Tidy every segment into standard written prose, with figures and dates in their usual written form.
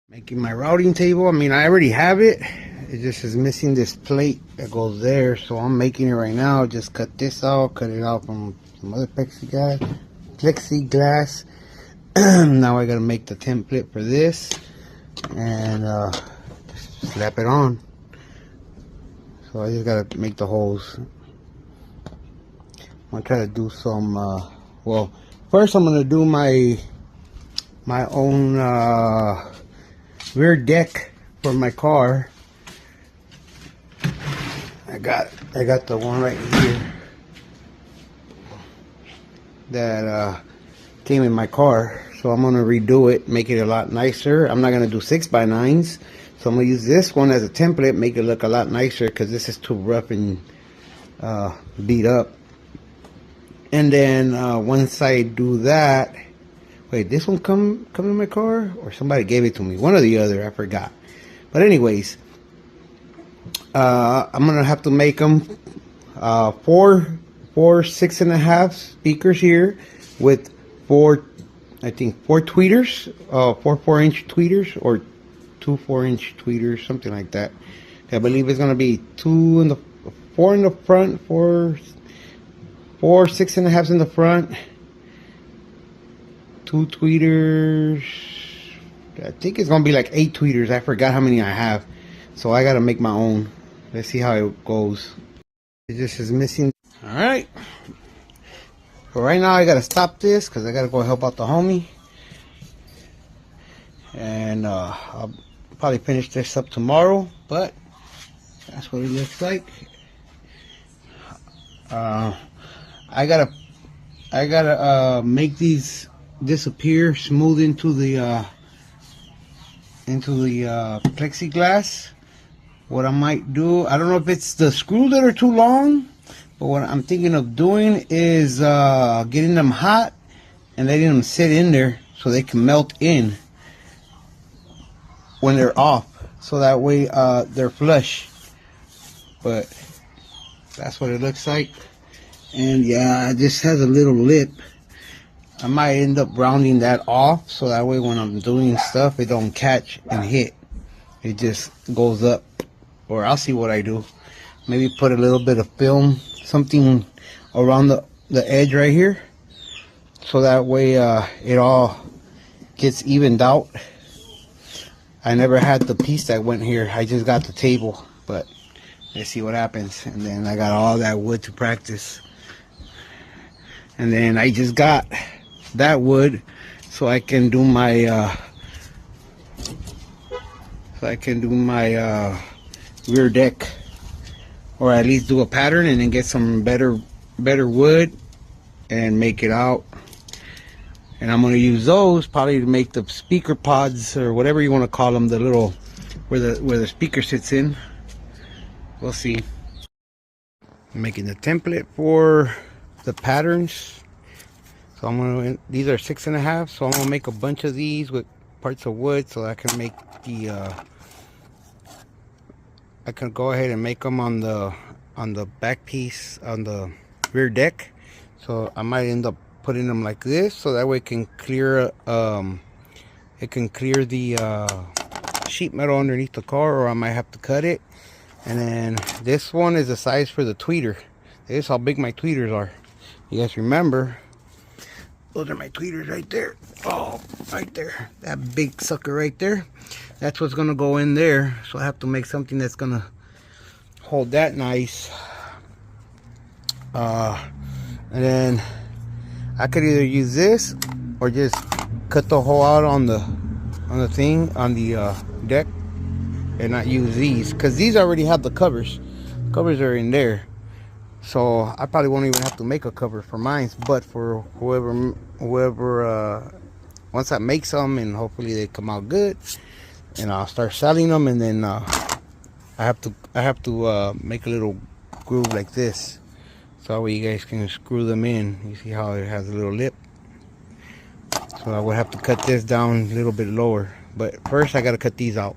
Making my routing table. I mean, I already have it. It just is missing this plate that goes there. So I'm making it right now. Just cut this out, cut it out from some other plexiglass. Now I gotta make the template for this and just slap it on. So I just gotta make the holes. I'm gonna try to do some, well, first I'm gonna do my own rear deck for my car. I got the one right here that came in my car, so I'm gonna redo it, make it a lot nicer. I'm not gonna do 6x9s, so I'm gonna use this one as a template, make it look a lot nicer because this is too rough and beat up. And then once I do that, wait, this one come in my car, or somebody gave it to me? One or the other, I forgot. But anyways, I'm gonna have to make them four 6.5 speakers here with four tweeters, 4-inch tweeters, or 2 4-inch tweeters, something like that. I believe it's gonna be 4 in the front, four 6.5s in the front. 2 tweeters. I think it's gonna be like 8 tweeters. I forgot how many I have, so I gotta make my own. Let's see how it goes. It just is missing. All right. But right now I gotta stop this because I gotta go help out the homie, and I'll probably finish this up tomorrow. But that's what it looks like. I gotta make these disappear smooth into the plexiglass. What I might do, I don't know if it's the screws that are too long, but what I'm thinking of doing is getting them hot and letting them sit in there so they can melt in when they're off, so that way they're flush. But that's what it looks like. And yeah, it just has a little lip. I might end up rounding that off, so that way when I'm doing stuff, it don't catch and hit. It just goes up. Or I'll see what I do. Maybe put a little bit of film, something around the edge right here, so that way it all gets evened out. I never had the piece that went here. I just got the table, but let's see what happens. And then I got all that wood to practice. And then I just got that wood so I can do my rear deck, or at least do a pattern and then get some better wood and make it out. And I'm going to use those probably to make the speaker pods, or whatever you want to call them, the little where the speaker sits in. We'll see. I'm making the template for the patterns. So these are 6.5, so I'm gonna make a bunch of these with parts of wood, so I can make the I can go ahead and make them on the back piece on the rear deck. So I might end up putting them like this, so that way it can clear the sheet metal underneath the car, or I might have to cut it. And then this one is the size for the tweeter. This is how big my tweeters are. You guys remember? Those are my tweeters right there. Oh, right there. That big sucker right there. That's what's going to go in there. So I have to make something that's going to hold that nice. And then I could either use this or just cut the hole out on the deck and not use these, because these already have the covers. Covers are in there. So I probably won't even have to make a cover for mine, but for whoever once I make some, and hopefully they come out good, and I'll start selling them. And then I have to make a little groove like this, so that way you guys can screw them in. You see how it has a little lip? So I would have to cut this down a little bit lower, but first I got to cut these out.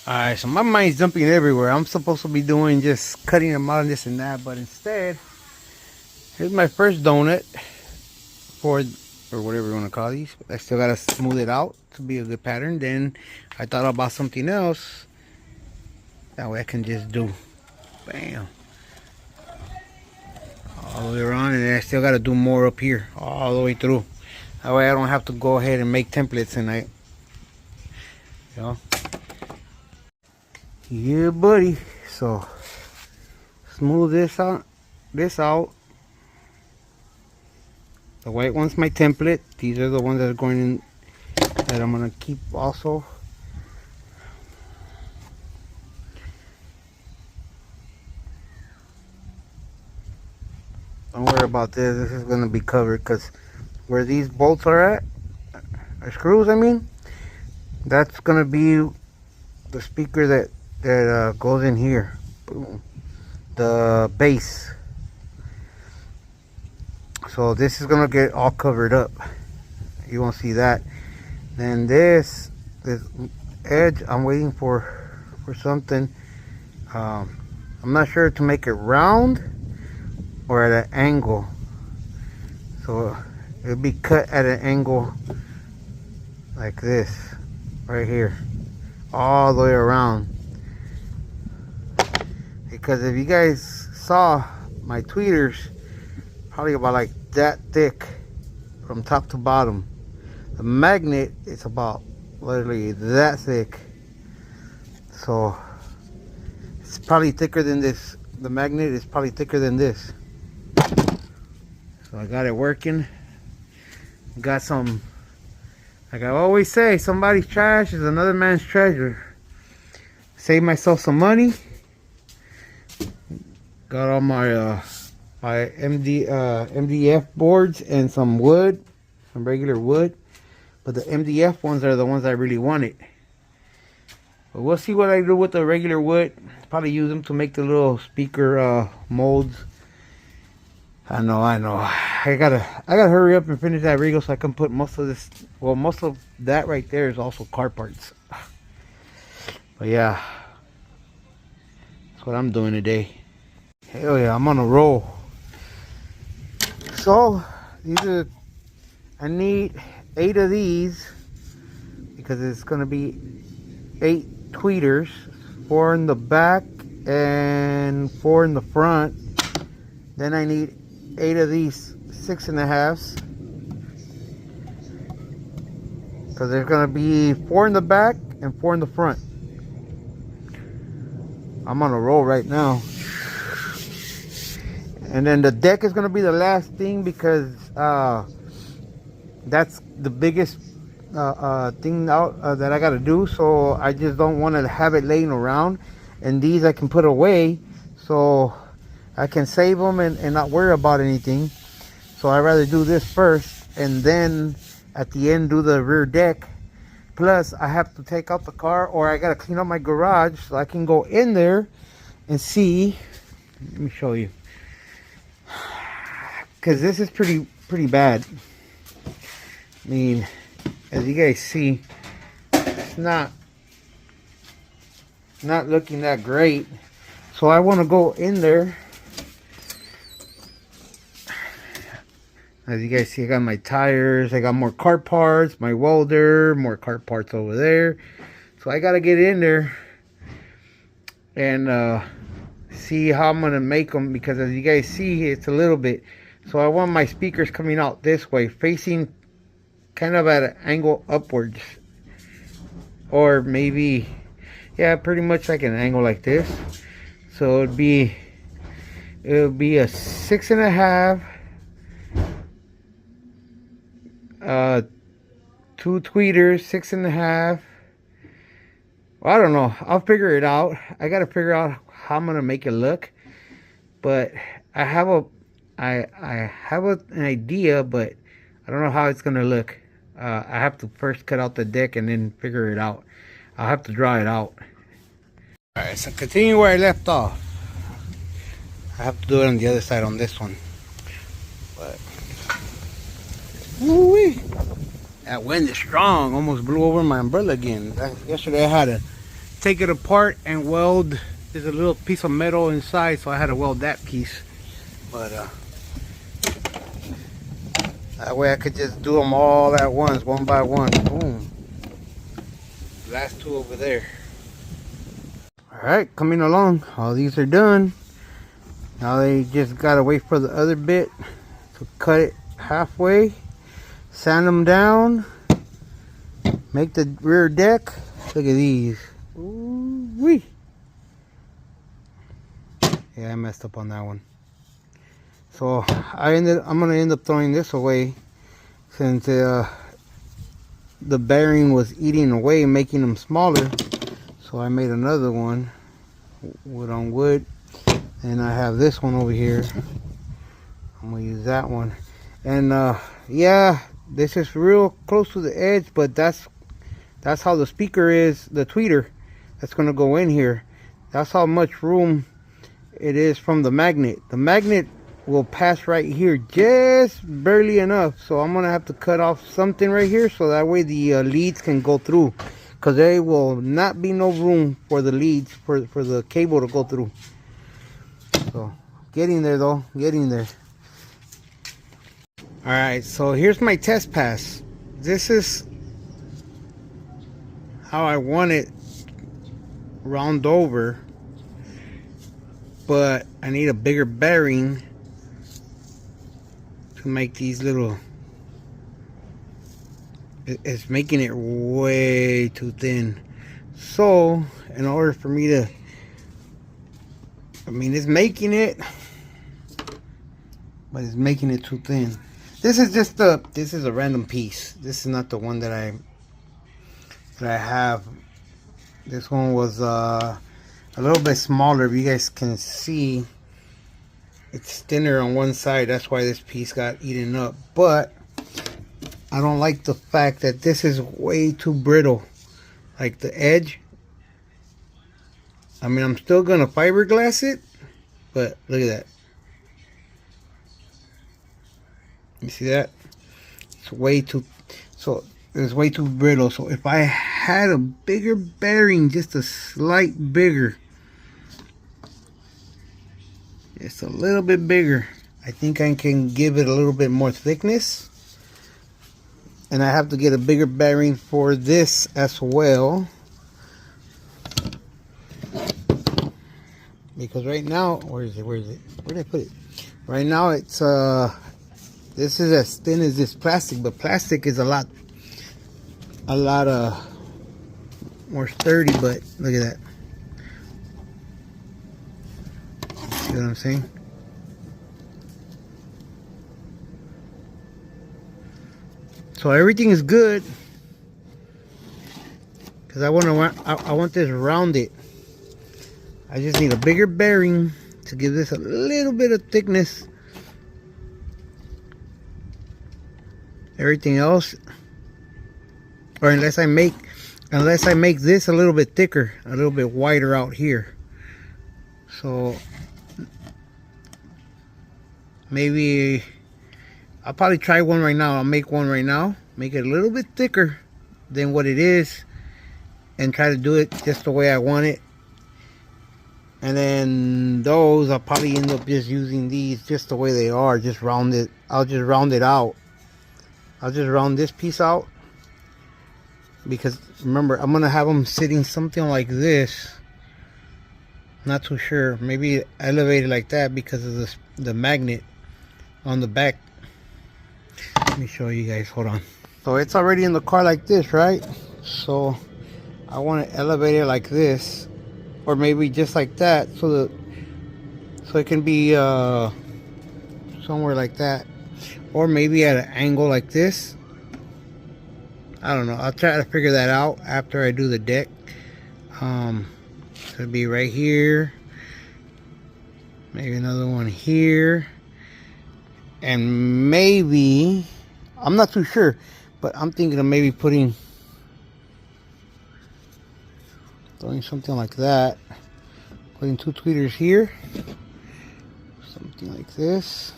Alright, so my mind's jumping everywhere. I'm supposed to be doing just cutting them out and this and that, but instead, here's my first donut for or whatever you want to call these. I still gotta smooth it out to be a good pattern. Then I thought about something else. That way I can just do, bam, all the way around, and then I still gotta do more up here, all the way through. That way I don't have to go ahead and make templates tonight. You know? Yeah, buddy. So smooth this out. The white one's my template. These are the ones that are going in, that I'm gonna keep also. Don't worry about this. This is gonna be covered because where these bolts are at, or screws, I mean, that's gonna be the speaker that goes in here. Boom. The base. So this is gonna get all covered up. You won't see that. Then this edge, I'm waiting for something. I'm not sure to make it round or at an angle. So it'll be cut at an angle like this, right here, all the way around. Because if you guys saw my tweeters, probably about like that thick from top to bottom. The magnet is about literally that thick. So it's probably thicker than this. The magnet is probably thicker than this. So I got it working. Got some, like I always say, somebody's trash is another man's treasure. Save myself some money. Got all my my MDF boards and some wood, some regular wood, but the MDF ones are the ones I really wanted. But we'll see what I do with the regular wood. Probably use them to make the little speaker molds. I know. I gotta hurry up and finish that regal so I can put most of this. Well, most of that right there is also car parts. But yeah, that's what I'm doing today. Hell yeah, I'm on a roll. So I need 8 of these because it's gonna be 8 tweeters, 4 in the back and 4 in the front. Then I need 8 of these 6.5s because there's gonna be 4 in the back and 4 in the front. I'm on a roll right now. And then the deck is going to be the last thing because that's the biggest thing out that I got to do. So I just don't want to have it laying around. And these I can put away so I can save them and not worry about anything. So I'd rather do this first and then at the end do the rear deck. Plus I have to take out the car, or I got to clean up my garage so I can go in there and see. Let me show you. Because this is pretty bad. I mean, as you guys see, it's not looking that great. So I want to go in there. As you guys see, I got my tires, I got more car parts, my welder, more car parts over there. So I got to get in there and see how I'm going to make them, because as you guys see, it's a little bit. So I want my speakers coming out this way, facing kind of at an angle upwards. Or maybe, yeah, pretty much like an angle like this. So it'll be a 6.5, 2 tweeters, 6.5. Well, I don't know. I'll figure it out. I got to figure out how I'm going to make it look. But I have an idea, but I don't know how it's going to look. I have to first cut out the deck and then figure it out. I'll have to draw it out. Alright, so continue where I left off. I have to do it on the other side on this one. But woo-wee, that wind is strong. Almost blew over my umbrella again. Yesterday I had to take it apart and weld. There's a little piece of metal inside, so I had to weld that piece. But That way I could just do them all at once, one by one. Boom. Last two over there. Alright, coming along. All these are done. Now they just gotta wait for the other bit to cut it halfway. Sand them down. Make the rear deck. Look at these. Ooh-wee. Yeah, I messed up on that one. So I'm gonna end up throwing this away since the bearing was eating away, making them smaller. So I made another one, wood on wood, and I have this one over here. I'm gonna use that one, and yeah, this is real close to the edge, but that's how the speaker is, the tweeter that's gonna go in here. That's how much room it is from the magnet. The magnet will pass right here just barely enough, so I'm gonna have to cut off something right here so that way the leads can go through, because there will not be no room for the leads for the cable to go through. So getting there though, getting there. All right, so here's my test pass. This is how I want it round over, but I need a bigger bearing to make these little, it's making it way too thin. So in order for me to, I mean, it's making it, but it's making it too thin. This is just this is a random piece. This is not the one that I have. This one was a little bit smaller. If you guys can see, it's thinner on one side. That's why this piece got eaten up. But I don't like the fact that this is way too brittle. Like the edge. I mean, I'm still gonna fiberglass it, but look at that. You see that? It's way too, so it's way too brittle. So if I had a bigger bearing, just a slight bigger, just a little bit bigger, I think I can give it a little bit more thickness. And I have to get a bigger bearing for this as well, because right now, where is it? Where did I put it? Right now it's this is as thin as this plastic, but plastic is a lot more sturdy. But look at that. See what I'm saying? So everything is good, because I want this rounded. I just need a bigger bearing to give this a little bit of thickness. Everything else, or unless I make this a little bit thicker, a little bit wider out here. So maybe I'll probably try one right now. I'll make one right now, make it a little bit thicker than what it is, and try to do it just the way I want it. And then those, I'll probably end up just using these just the way they are, just round it. I'll just round it out. I'll just round this piece out, because remember, I'm gonna have them sitting something like this. Not too sure, maybe elevated like that because of the magnet on the back. Let me show you guys, hold on. So it's already in the car like this, right? So I want to elevate it like this, or maybe just like that, so it can be somewhere like that, or maybe at an angle like this. I don't know, I'll try to figure that out after I do the deck. It'll be right here, maybe another one here, and maybe, I'm not too sure, but I'm thinking of maybe throwing something like that, putting two tweeters here, something like this.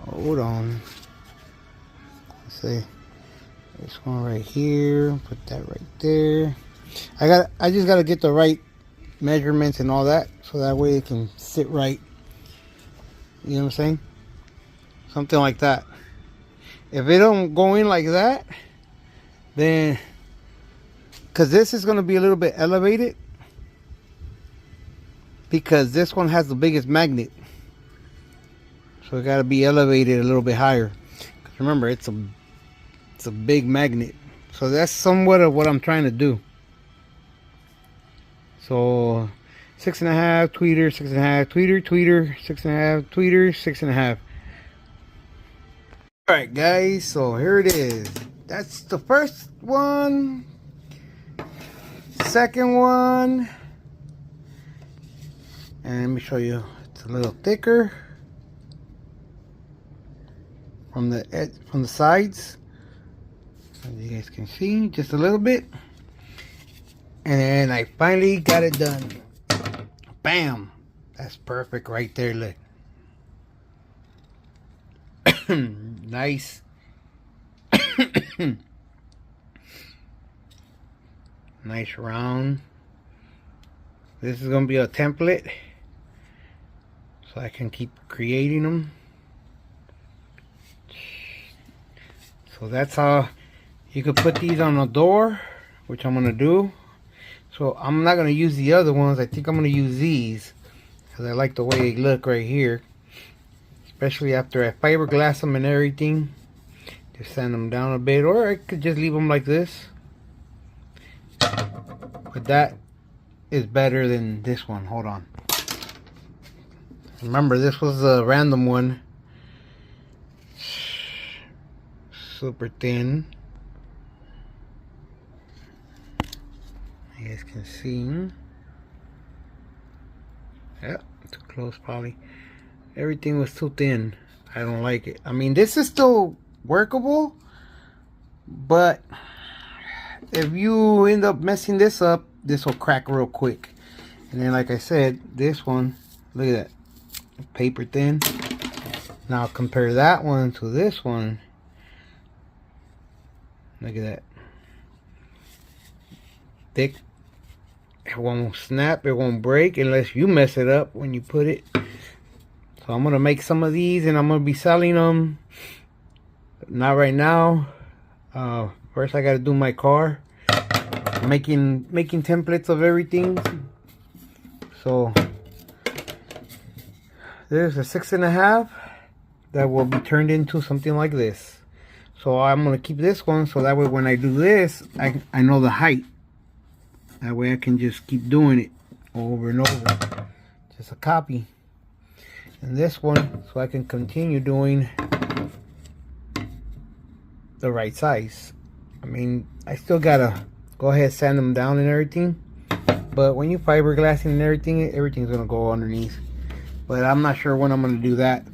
Hold on, let's see, this one right here, put that right there. I just gotta get the right measurements and all that, so that way it can sit right. You know what I'm saying? Something like that. If it don't go in like that, then, because this is going to be a little bit elevated, because this one has the biggest magnet, so it got to be elevated a little bit higher. Because remember, it's a big magnet, so that's somewhat of what I'm trying to do. So 6.5 tweeter, 6.5 tweeter, tweeter, 6.5 tweeter, 6.5. All right, guys, so here it is. That's the first one, second one, and let me show you. It's a little thicker from the sides, as you guys can see, just a little bit. And I finally got it done. Bam! That's perfect right there. Look. Nice. Nice round. This is gonna be a template, so I can keep creating them. So that's how you could put these on a door, which I'm gonna do. So I'm not gonna use the other ones. I think I'm gonna use these because I like the way they look right here, especially after I fiberglass them and everything. Just sand them down a bit, or I could just leave them like this. But that is better than this one. Hold on. Remember, this was a random one. Super thin. You guys can see. Yep, too close probably. Everything was too thin. I don't like it. I mean, this is still workable, but if you end up messing this up, this will crack real quick. And then, like I said, this one, look at that, paper thin. Now compare that one to this one. Look at that, thick. It won't snap, it won't break unless you mess it up when you put it. So I'm gonna make some of these and I'm gonna be selling them. Not right now. First I gotta do my car. Making templates of everything. So there's a 6.5 that will be turned into something like this. So I'm gonna keep this one, so that way when I do this, I know the height. That way I can just keep doing it over and over. Just a copy. And this one, so I can continue doing the right size. I mean, I still gotta go ahead, sand them down and everything. But when you fiberglassing and everything, everything's gonna go underneath. But I'm not sure when I'm gonna do that.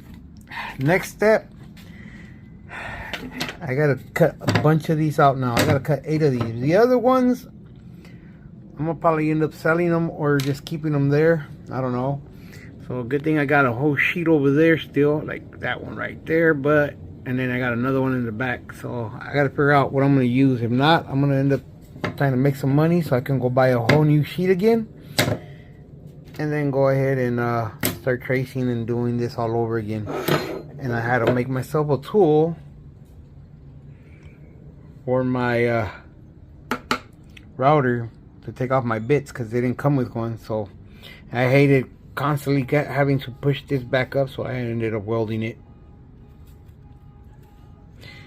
Next step, I gotta cut a bunch of these out now. I gotta cut 8 of these. The other ones, I'm gonna probably end up selling them or just keeping them there. I don't know. So good thing I got a whole sheet over there still, like that one right there. But and then I got another one in the back. So I gotta figure out what I'm gonna use. If not, I'm gonna end up trying to make some money so I can go buy a whole new sheet again, and then go ahead and start tracing and doing this all over again. And I had to make myself a tool for my router to take off my bits because they didn't come with one. So I hated constantly having to push this back up, so I ended up welding it.